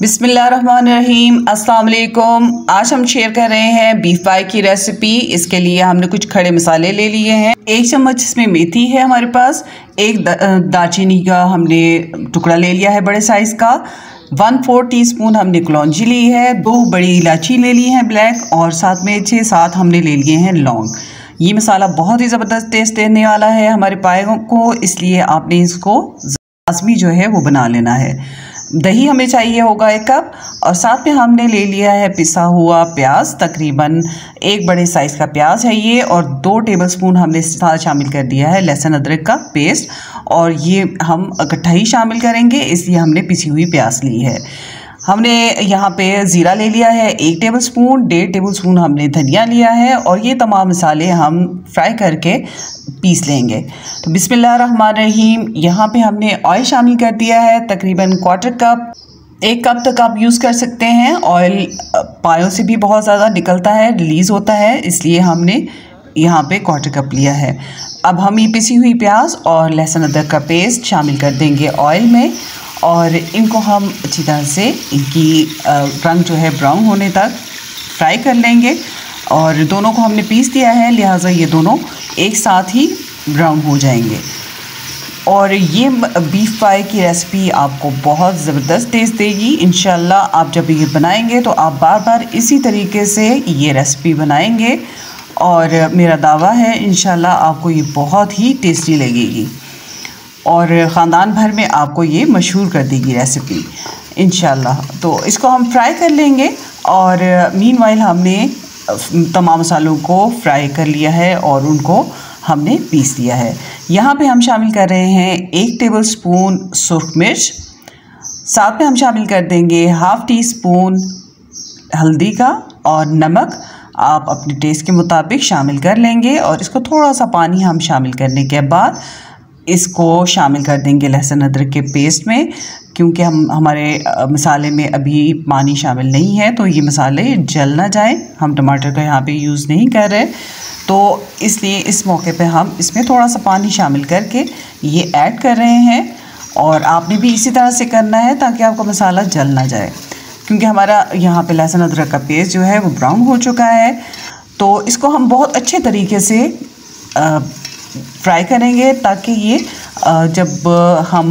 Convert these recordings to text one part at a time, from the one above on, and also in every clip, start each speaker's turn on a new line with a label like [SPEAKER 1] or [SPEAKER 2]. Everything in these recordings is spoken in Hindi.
[SPEAKER 1] बिस्मिल्लाहिर्रहमानिर्रहीम, अस्सलाम वालेकुम। आज हम शेयर कर रहे हैं बीफ पाई की रेसिपी। इसके लिए हमने कुछ खड़े मसाले ले लिए हैं। 1 चम्मच इसमें मेथी है हमारे पास। एक दालचीनी का हमने टुकड़ा ले लिया है बड़े साइज़ का। 1/4 टीस्पून हमने कलौंजी ली है। 2 बड़ी इलायची ले ली है ब्लैक, और साथ में 6-7 हमने ले लिए हैं लौंग। ये मसाला बहुत ही ज़बरदस्त टेस्ट देने वाला है हमारे पायों को, इसलिए आपने इसको लाज़मी जो है वो बना लेना है। दही हमें चाहिए होगा 1 कप, और साथ में हमने ले लिया है पिसा हुआ प्याज, तकरीबन 1 बड़े साइज़ का प्याज है ये, और 2 टेबलस्पून हमने साथ शामिल कर दिया है लहसुन अदरक का पेस्ट, और ये हम इकट्ठा ही शामिल करेंगे, इसलिए हमने पिसी हुई प्याज ली है। हमने यहाँ पे ज़ीरा ले लिया है 1 टेबलस्पून, 1.5 टेबलस्पून हमने धनिया लिया है, और ये तमाम मसाले हम फ्राई करके पीस लेंगे। तो बिस्मिल्लाहिर्रहमानिर्रहीम, यहाँ पे हमने ऑयल शामिल कर दिया है तकरीबन 1/4 कप। 1 कप तक आप यूज़ कर सकते हैं। ऑयल पायों से भी बहुत ज़्यादा निकलता है, रिलीज़ होता है, इसलिए हमने यहाँ पे 1/4 कप लिया है। अब हम ये पिसी हुई प्याज और लहसुन अदरक का पेस्ट शामिल कर देंगे ऑयल में, और इनको हम अच्छी तरह से इनकी रंग जो है ब्राउन होने तक फ्राई कर लेंगे। और दोनों को हमने पीस दिया है, लिहाजा ये दोनों एक साथ ही ब्राउन हो जाएंगे। और ये बीफ पाई की रेसिपी आपको बहुत ज़बरदस्त टेस्ट देगी इंशाल्लाह। आप जब ये बनाएंगे तो आप बार बार इसी तरीके से ये रेसिपी बनाएंगे, और मेरा दावा है इंशाल्लाह आपको ये बहुत ही टेस्टी लगेगी, और ख़ानदान भर में आपको ये मशहूर कर देगी रेसिपी इंशाल्लाह। तो इसको हम फ्राई कर लेंगे, और मीनवाइल हमने तमाम मसालों को फ्राई कर लिया है और उनको हमने पीस लिया है। यहाँ पे हम शामिल कर रहे हैं 1 टेबलस्पून सुर्ख मिर्च, साथ में हम शामिल कर देंगे 1/2 टीस्पून हल्दी का, और नमक आप अपने टेस्ट के मुताबिक शामिल कर लेंगे। और इसको थोड़ा सा पानी हम शामिल करने के बाद इसको शामिल कर देंगे लहसुन अदरक के पेस्ट में, क्योंकि हमारे मसाले में अभी पानी शामिल नहीं है, तो ये मसाले जल ना जाए। हम टमाटर का यहाँ पे यूज़ नहीं कर रहे, तो इसलिए इस मौके पे हम इसमें थोड़ा सा पानी शामिल करके ये ऐड कर रहे हैं। और आपने भी इसी तरह से करना है ताकि आपका मसाला जल ना जाए, क्योंकि हमारा यहाँ पे लहसुन अदरक का पेस्ट जो है वो ब्राउन हो चुका है। तो इसको हम बहुत अच्छे तरीके से फ्राई करेंगे, ताकि ये जब हम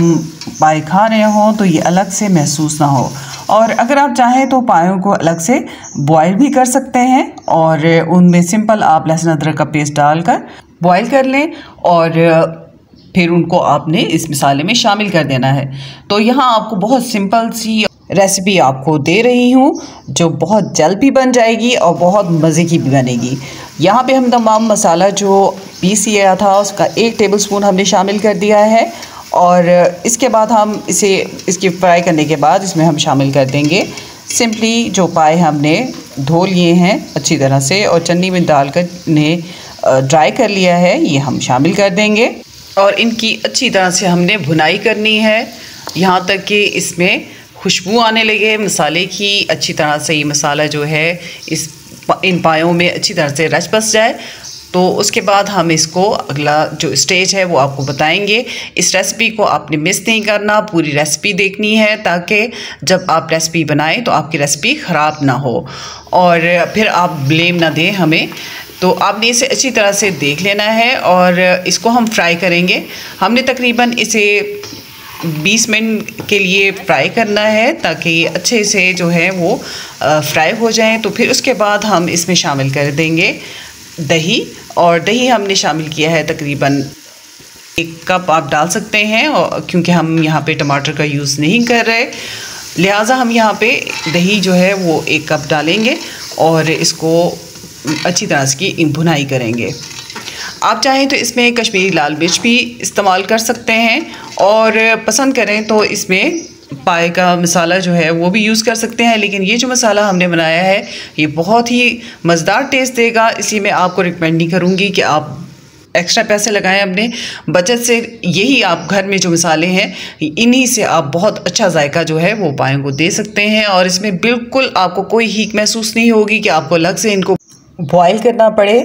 [SPEAKER 1] पाए खा रहे हों तो ये अलग से महसूस ना हो। और अगर आप चाहें तो पायों को अलग से बॉयल भी कर सकते हैं, और उनमें सिंपल आप लहसुन अदरक का पेस्ट डालकर बॉयल कर लें, और फिर उनको आपने इस मसाले में शामिल कर देना है। तो यहाँ आपको बहुत सिंपल सी रेसिपी आपको दे रही हूँ, जो बहुत जल्द भी बन जाएगी और बहुत मज़े की भी बनेगी। यहाँ पे हम तमाम मसाला जो पीस लिया था उसका 1 टेबलस्पून हमने शामिल कर दिया है, और इसके बाद हम इसकी फ्राई करने के बाद इसमें हम शामिल कर देंगे सिंपली जो पाए हमने धो लिए हैं अच्छी तरह से, और चन्नी में डालकर इन्हें ड्राई कर लिया है, ये हम शामिल कर देंगे। और इनकी अच्छी तरह से हमने भुनाई करनी है, यहाँ तक कि इसमें खुशबू आने लगे मसाले की। अच्छी तरह से ये मसाला जो है इन पायों में अच्छी तरह से रच बस जाए, तो उसके बाद हम इसको अगला जो स्टेज है वो आपको बताएंगे। इस रेसिपी को आपने मिस नहीं करना, पूरी रेसिपी देखनी है, ताकि जब आप रेसिपी बनाएं तो आपकी रेसिपी ख़राब ना हो और फिर आप ब्लेम ना दें हमें। तो आपने इसे अच्छी तरह से देख लेना है, और इसको हम फ्राई करेंगे। हमने तकरीबन इसे 20 मिनट के लिए फ्राई करना है, ताकि ये अच्छे से जो है वो फ्राई हो जाए। तो फिर उसके बाद हम इसमें शामिल कर देंगे दही, और दही हमने शामिल किया है तकरीबन 1 कप आप डाल सकते हैं, और क्योंकि हम यहाँ पे टमाटर का यूज़ नहीं कर रहे, लिहाजा हम यहाँ पे दही जो है वो 1 कप डालेंगे, और इसको अच्छी तरह से भुनाई करेंगे। आप चाहें तो इसमें कश्मीरी लाल मिर्च भी इस्तेमाल कर सकते हैं, और पसंद करें तो इसमें पाए का मसाला जो है वो भी यूज़ कर सकते हैं। लेकिन ये जो मसाला हमने बनाया है ये बहुत ही मज़ेदार टेस्ट देगा, इसलिए मैं आपको रिकमेंड नहीं करूँगी कि आप एक्स्ट्रा पैसे लगाएं अपने बचत से। यही आप घर में जो मसाले हैं इन्हीं से आप बहुत अच्छा जायका जो है वो पायों को दे सकते हैं, और इसमें बिल्कुल आपको कोई हीक महसूस नहीं होगी कि आपको अलग से इनको बॉयल करना पड़े।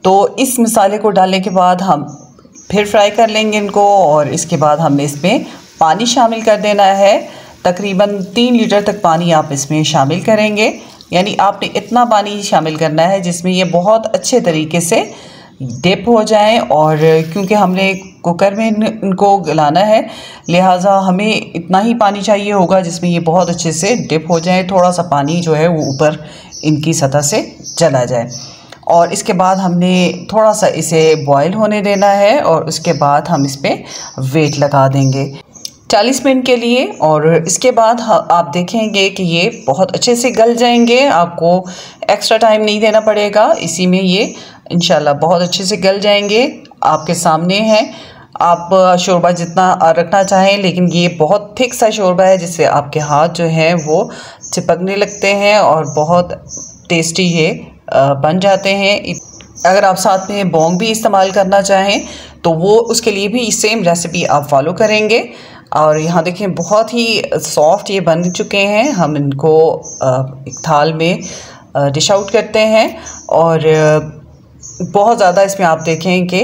[SPEAKER 1] तो इस मसाले को डालने के बाद हम फिर फ्राई कर लेंगे इनको, और इसके बाद हमने इसमें पानी शामिल कर देना है तकरीबन 3 लीटर तक पानी आप इसमें शामिल करेंगे। यानी आपने इतना पानी शामिल करना है जिसमें ये बहुत अच्छे तरीके से डिप हो जाए, और क्योंकि हमने कुकर में इनको गलाना है लिहाजा हमें इतना ही पानी चाहिए होगा जिसमें ये बहुत अच्छे से डिप हो जाए। थोड़ा सा पानी जो है वो ऊपर इनकी सतह से चला जाए, और इसके बाद हमने थोड़ा सा इसे बॉईल होने देना है, और उसके बाद हम इस पर वेट लगा देंगे 40 मिनट के लिए। और इसके बाद आप देखेंगे कि ये बहुत अच्छे से गल जाएंगे, आपको एक्स्ट्रा टाइम नहीं देना पड़ेगा, इसी में ये इंशाल्लाह बहुत अच्छे से गल जाएंगे। आपके सामने है, आप शोरबा जितना रखना चाहें, लेकिन ये बहुत थिक सा शोरबा है जिससे आपके हाथ जो हैं वो चिपकने लगते हैं और बहुत टेस्टी ये बन जाते हैं। अगर आप साथ में बौंग भी इस्तेमाल करना चाहें तो वो उसके लिए भी सेम रेसिपी आप फॉलो करेंगे। और यहाँ देखें बहुत ही सॉफ्ट ये बन चुके हैं। हम इनको एक थाल में डिश आउट करते हैं, और बहुत ज़्यादा इसमें आप देखें कि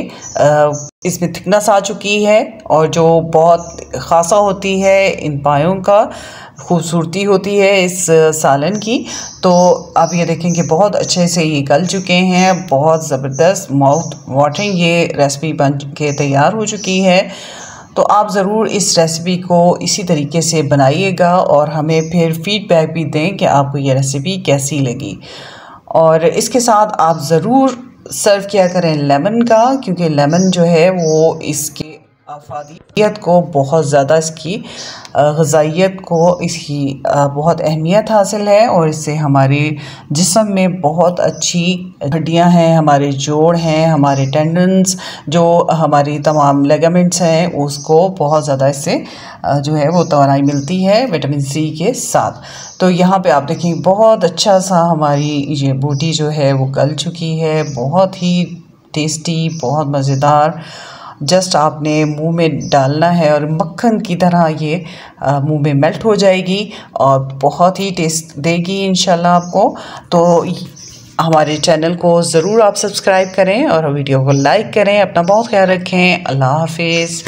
[SPEAKER 1] इसमें थिकनेस आ चुकी है, और जो बहुत ख़ासा होती है इन पायों का, खूबसूरती होती है इस सालन की। तो आप ये देखें कि बहुत अच्छे से ये गल चुके हैं, बहुत ज़बरदस्त माउथ वाटरिंग ये रेसिपी बन के तैयार हो चुकी है। तो आप ज़रूर इस रेसिपी को इसी तरीके से बनाइएगा और हमें फिर फीडबैक भी दें कि आपको ये रेसिपी कैसी लगी। और इसके साथ आप ज़रूर सर्व किया करें लेमन का, क्योंकि लेमन जो है वो इसके अफादियत को बहुत ज़्यादा, इसकी ग़िज़ाइयत को इसकी बहुत अहमियत हासिल है, और इससे हमारे जिस्म में बहुत अच्छी हड्डियां हैं, हमारे जोड़ हैं, हमारे टेंडन्स, जो हमारी तमाम लिगामेंट्स हैं, उसको बहुत ज़्यादा इससे जो है वो तवानाई मिलती है विटामिन सी के साथ। तो यहाँ पे आप देखें बहुत अच्छा सा हमारी ये बूटी जो है वो गल चुकी है, बहुत ही टेस्टी, बहुत मज़ेदार। जस्ट आपने मुंह में डालना है और मक्खन की तरह ये मुंह में मेल्ट हो जाएगी और बहुत ही टेस्ट देगी इंशाल्लाह आपको। तो हमारे चैनल को ज़रूर आप सब्सक्राइब करें और वीडियो को लाइक करें। अपना बहुत ख्याल रखें। अल्लाह हाफिज़।